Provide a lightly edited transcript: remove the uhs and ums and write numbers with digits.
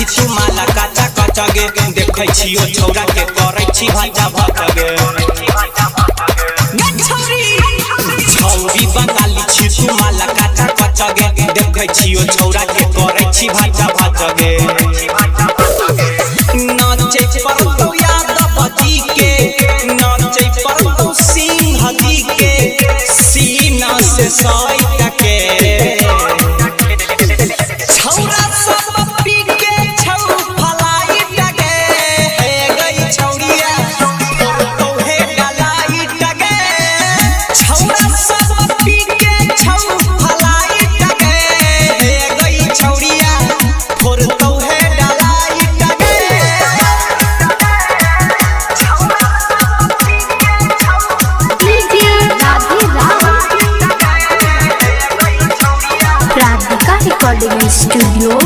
तू माला काचा कचगे देखै छियो छौरा के करै छी भाजा भटगे छौरी बंगाली छी तू माला काचा कचगे देखै छियो छौरा के करै छी भाजा भटगे नाचे परतो यादव जी के नाचे परतो सिंह जी के सीना से साइट के छौरा सब पी के छौ फलाई टगे हे गई छौरिया तो हे डलाई टगे छौरा सब पी के छौ फलाई टगे हे गई छौरिया तो हे डलाई टगे राधिका रिकॉर्डिंग स्टूडियो।